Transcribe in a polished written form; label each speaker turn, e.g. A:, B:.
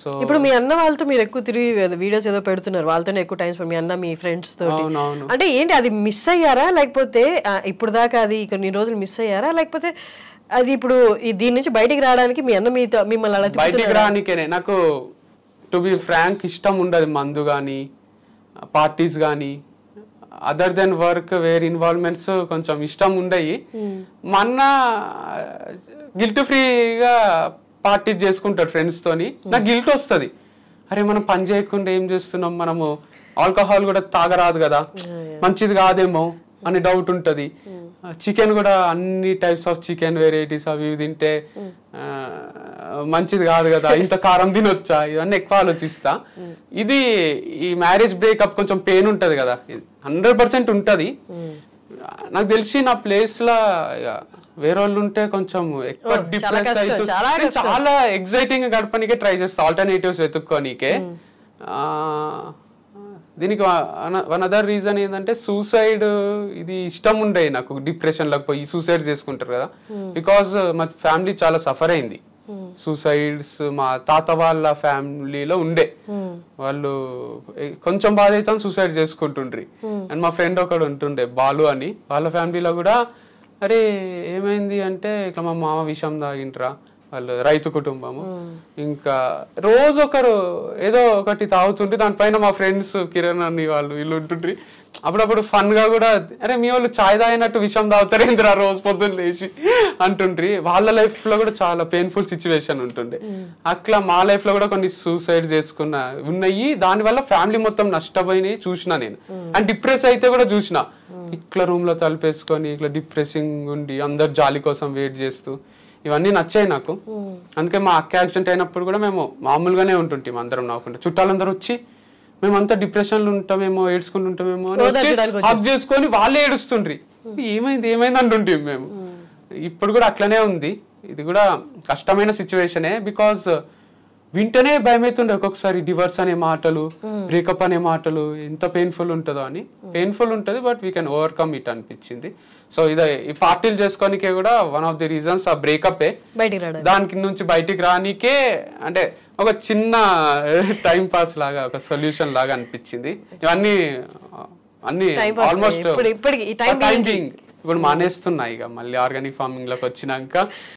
A: So
B: ఇప్పుడు మీ అన్న వాళ్ళతో మీరు ఎక్కువ తిరిగి వీడియోస్ ఏదో పెడుతున్నారు, వాళ్ళతోనే ఎక్కువ టైం స్పెండ్, మీ అన్న మీ ఫ్రెండ్స్ తోటి. అంటే ఏంటి అది మిస్ అయ్యారా, లేకపోతే ఇప్పుడు దాకా అది కొన్ని రోజులు మిస్ అయ్యారా, లేకపోతే అది ఇప్పుడు దీని నుంచి బయటికి రావడానికి మీ అన్న మిమ్మల్ని అలా
A: బయటికి రానికేనే నాకు టు బి ఫ్రాంక్ ఇష్టం ఉండదు మందు కానీ పార్టీస్ కానీ other than work where involvements కొంచెం ఇష్టం ఉండయి. మా అన్న గిల్ట్ ఫ్రీగా పార్టీస్ చేసుకుంటాడు ఫ్రెండ్స్ తోని, నాకు గిల్ట్ వస్తుంది, అరే మనం పని చేయకుండా ఏం చేస్తున్నాం, మనము ఆల్కహాల్ కూడా తాగరాదు కదా, మంచిది కాదేమో అని డౌట్ ఉంటుంది. చికెన్ కూడా అన్ని టైప్స్ ఆఫ్ చికెన్ వెరైటీస్ అవి ఇవి తింటే మంచిది కాదు కదా, ఇంత కారం తినొచ్చా, ఇవన్నీ ఎక్కువ ఆలోచిస్తా. ఇది ఈ మ్యారేజ్ బ్రేకప్ కొంచెం పెయిన్ ఉంటది కదా, 100% ఉంటది. నాకు తెలిసి నా ప్లేస్ లా వేరే వాళ్ళు ఉంటే కొంచెం ఎక్కువ డిప్రెస్ అవుతుంది, చాలా ఎగ్జైటింగ్ గా గడపనికే ట్రై చేస్తా, ఆల్టర్నేటివ్స్ వెతుక్కోనికే. దీనికి వన్ అదర్ రీజన్ ఏంటంటే సూసైడ్ ఇది ఇష్టం ఉండే నాకు, డిప్రెషన్ లోకి పోయి సూసైడ్ చేసుకుంటారు కదా, బికాస్ మా ఫ్యామిలీ చాలా సఫర్ అయింది. సూసైడ్స్ మా తాత వాళ్ళ ఫ్యామిలీలో ఉండే, వాళ్ళు కొంచెం బాధ అయితే సూసైడ్ చేసుకుంటుండ్రి. అండ్ మా ఫ్రెండ్ ఒకడు ఉంటుండే బాలు అని, వాళ్ళ ఫ్యామిలీలో కూడా అరే ఏమైంది అంటే ఇట్లా మా మామ విషం తాగింట్రా, వాళ్ళు రైతు కుటుంబము, ఇంకా రోజు ఒకరు ఏదో ఒకటి తాగుతుంటే దానిపైన మా ఫ్రెండ్స్ కిరణ్ అని వాళ్ళు వీళ్ళు ఉంటుండ్రి. అప్పుడప్పుడు ఫన్ గా కూడా అరే మీ వాళ్ళు చాయ్ తాగినట్టు విషం తాగుతారేంద్రా రోజు పొద్దున్న లేచి అంటుండ్రి. వాళ్ళ లైఫ్ లో కూడా చాలా పెయిన్ఫుల్ సిచ్యువేషన్ ఉంటుండే. అట్లా మా లైఫ్ లో కూడా కొన్ని సూసైడ్ చేసుకున్న ఉన్నాయి, దానివల్ల ఫ్యామిలీ మొత్తం నష్టపోయినాయి చూసిన నేను. అండ్ డిప్రెస్ అయితే కూడా చూసిన, ఇట్లా రూమ్ లో తలుపేసుకొని ఇట్లా డిప్రెసింగ్ ఉండి అందరు జాలి కోసం వెయిట్ చేస్తూ, ఇవన్నీ నచ్చాయి నాకు. అందుకే మా అక్క యాక్సిడెంట్ అయినప్పుడు కూడా మేము మామూలుగానే ఉంటుంటాం అందరం నవ్వుకుంటాం, చుట్టాలందరూ వచ్చి మేమంతా డిప్రెషన్ లో ఉంటామేమో ఏడ్చుకుని ఉంటామేమో హక్ చేసుకొని వాళ్ళే ఏడుస్తుండ్రి, ఏమైంది ఏమైంది అంటుంటాం మేము. ఇప్పుడు కూడా అట్లనే ఉంది, ఇది కూడా కష్టమైన సిచ్యువేషనే. బికాస్ వింటనే భయం అవుతుండే ఒక్కొక్కసారి, డివర్స్ అనే మాటలు, బ్రేకప్ అనే మాటలు ఎంత పెయిన్ఫుల్ ఉంటుందో అని. పెయిన్ఫుల్ ఉంటుంది but we can overcome it అనిపించింది. సో ఇదే ఈ పార్టీలు చేసుకోనికే కూడా వన్ ఆఫ్ ది రీజన్స్ ఆ బ్రేకప్, దానికి నుంచి బయటికి రానికే అంటే ఒక చిన్న టైం పాస్ లాగా ఒక సొల్యూషన్ లాగా అనిపించింది. ఇవన్నీ అన్ని ఆల్మోస్ట్ టైమింగ్ ఇప్పుడు మానేస్తున్నాయి ఇక మళ్ళీ ఆర్గానిక్ ఫార్మింగ్ లోకి వచ్చినాక.